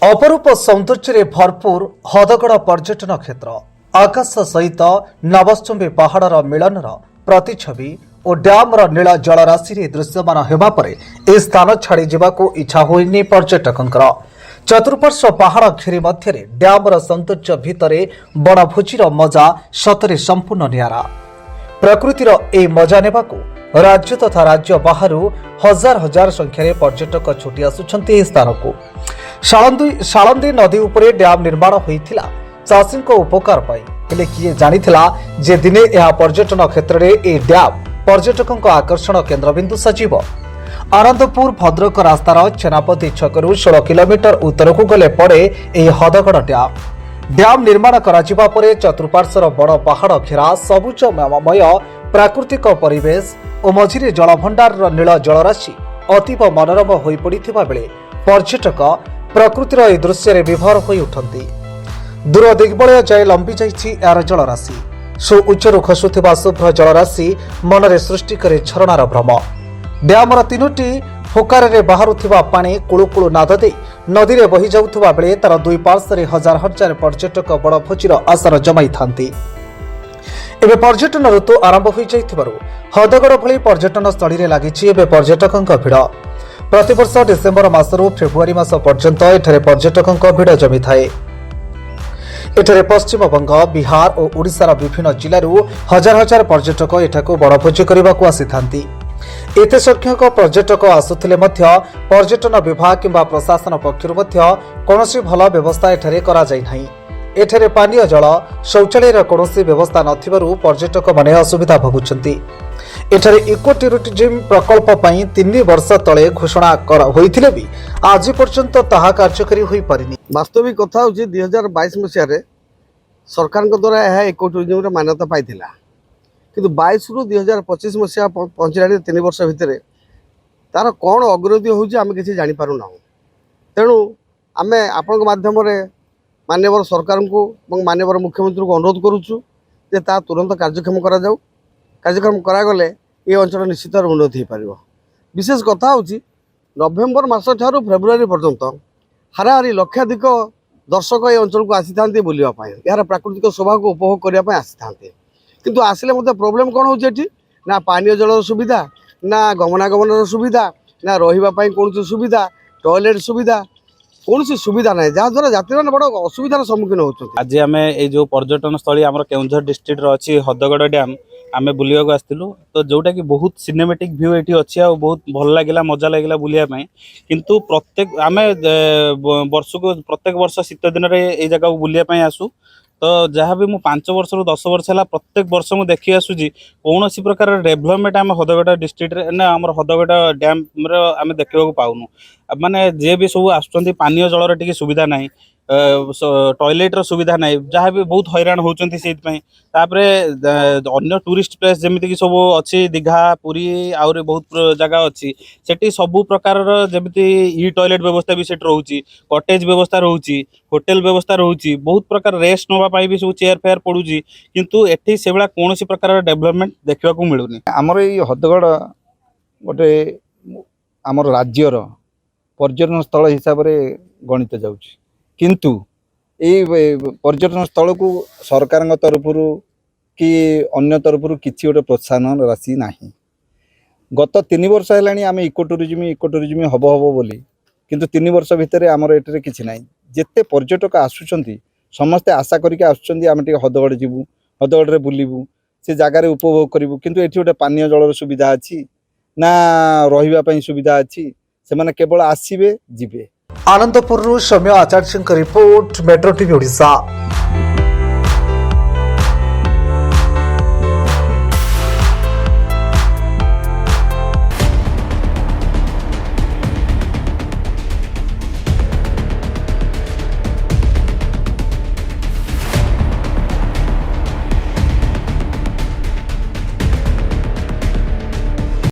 अपरूप सौंदर्य भरपूर हदगड़ पर्यटन क्षेत्र आकाश सहित नवश्चुम्बी पहाड़र मिलनर प्रतिछवि और डैम्र नील जलराशि दृश्यमान होगा पर ए स्थान छाड़ी जावाक इच्छा होइनी पर्यटकंकर। चतुर्पार्श्व पहाड़ घेरी मध्य डैम्र सौंदर्य भितर बनभोजीर मजा सतरे संपूर्ण नियारा। प्रकृतिर ए मजा नेबाकू राज्य तथा राज्य बाहर हजार हजार संख्यार पर्यटक छुटी आसुछन्ति ए स्थान को। शालंदी नदी उपरे डैम निर्माण होइथिला चाषी उपकार पाई, हेले किए जानिथिला जे दिने यह पर्यटन क्षेत्र में ए डैम पर्यटकों आकर्षण केन्द्रबिंदु सजीव। आनंदपुर भद्रक रास्तार चेनापति छकरू 16 किलोमीटर उत्तर को गले पड़े यह हदगड़ डैम। डैम निर्माण कराजिबा परे चतुर्पार्श्वर बड़ पहाड़ घेरा सबुजमय प्राकृतिक परिवेश और मझिरे जलभंडार नील जलराशि अतीव मनोरम हो पड़िथिबा बेले पर्यटक प्रकृतिर ए दृश्य विभोर हो उठंती। दूर दिग्बलय जाए लंबी जाइछि यार जलराशि। सु उच्चरू खसुथिबा शुभ्र जलराशि मनरे सृष्टि करे झरणार भ्रम। डैमर 3टी फोकार बाहरुथिबा पानी कुळुकुळु नाद दे नदी में बही जाउथुबा बेले तार दुई पार्श्व हजार हजार पर्यटक बड़ भोजीर आसर जमाई थांती। एबे पर्यटन ऋतु आरंभ हो जाइथिबारु हदगड़ भली पर्यटन स्थली रे लागिछि एबे पर्यटकंक भिड़। प्रतिवर्ष डिसेम्बर मासरू फेब्रुआरी मास पर्यंत एठारे पर्यटकंक भिड़ जमी थाए। एठारे पश्चिमबंग, बिहार और ओडिशार विभिन्न जिल्लारू हजार हजार पर्यटक एठाकू बड़भोजी करबाकू आसीथांती। एते संख्यक पर्यटक आसुथिले मध्य पर्यटन विभाग किंबा प्रशासन पक्षरु मध्य कोनोसी भल व्यवस्था एठारे करा जाय नाही। एठारे पानीय जल शौचालयर कोनोसी व्यवस्था नथिबारु पर्यटक माने असुविधा भोगुछंती। एठारे इको टूरिज्म प्रकल्प पई 3 वर्ष तले घोषणा होइथिले भी आज पर्यंत ताहा कार्यकारी होई परिनी। वास्तविक कथा होची 2022 मसिया सरकार द्वारा यह इको टूरिज्म मान्यता पाई, किंतु 22 रु 2025 मसिया पहुँचला 3 वर्ष भितर तार कौन अग्रगति होची आमे किसी जानि पारु ना। तेणु आमे आपन माध्यम मान्यवर सरकार को मान्यवर मुख्यमंत्री को अनुरोध करुचु जे ता तुरंत कार्यक्षम करा जाऊ। कार्यक्रम करागले ये अंचल निश्चित उन्नति हो पार। विशेष कथा होची नवेम्बर मास ठारू फेब्रुआरी पर्यंत हाराहारी लक्षाधिक दर्शक ये अंचल को आसी थांते बुलिया पाए, यार प्राकृतिक शोभा को उपभोग करने पाए आसी थांते। किंतु आसिले मते प्रॉब्लम कोन होची एठी ना पानीय जल सुविधा, ना गमनागमन सुविधा, ना रहिबा पाई कोनसी सुविधा, टॉयलेट सुविधा कौन सुविधा ना, जहाँ द्वारा यात्री मैंने बड़ा असुविधार सम्मुखीन होती। आज आम ये पर्यटन स्थली आम केउझर डिस्ट्रिक्ट अच्छी हदगड़ डैम आम बुलिया आसलु, तो जोटा कि बहुत सिनेमेटिक व्यू ये अच्छी आ बहुत भल लगे मजा लगे बुलाया। किंतु प्रत्येक आम वर्ष को प्रत्येक वर्ष शीत दिन में ये जगह बुलाया आसू। तो जहाँ भी मुझे 5 वर्ष रु 10 वर्ष है प्रत्येक वर्ष मुझे देखी आसूँ कौन प्रकार डेभलपमेंट आम हदगड़ डिस्ट्रिक्ट ना आम हदगड़ डैम आम देखा पाऊनु। माने जे भी सब आसुँच पानीय जलर टी सुविधा ना, टॉयलेट सुविधा ना, जहाँ भी बहुत हैरान होती से अन्य टूरिस्ट प्लेस जमीती कि सब अच्छी दीघा पुरी आउरी बहुत जगह अच्छी सेठी सबू प्रकार जमीती ई टॉयलेट व्यवस्था भी सेठ रोची, कटेज व्यवस्था रोची, होटेल व्यवस्था रोची, बहुत प्रकार रेस्ट नापी भी सब चेयर फेयर पड़ूची। किंतु एठी से भाया कौन प्रकार डेभलपमेंट देखा मिलूनी। आमर ये हदगड़ गोटे आमर राज्यर पर्यटन स्थल हिसाब से गणित जाउची, किंतु ये पर्यटन स्थल को सरकार तरफ कि अन्य तरफ किसी गोटे प्रोत्साहन राशि नहीं। गत 3 वर्ष है आम इको टूरिज्म हम बोली, किंतु 3 वर्ष भितर आमर एटे किसी ना। जिते पर्यटक आसुंच समस्ते आशा करके आसुँच आम टे हदगड़ जीवु, हदगड़ बुलू, से जगार उपभोग करूँ, किंतु ये गोटे पानीय जलर सुविधा अच्छी ना रही सुविधा अच्छी, से केवल आसवे जीवे। आनंदपुर सौम्य आचार्य रिपोर्ट, मेट्रो टीवी ओडिशा।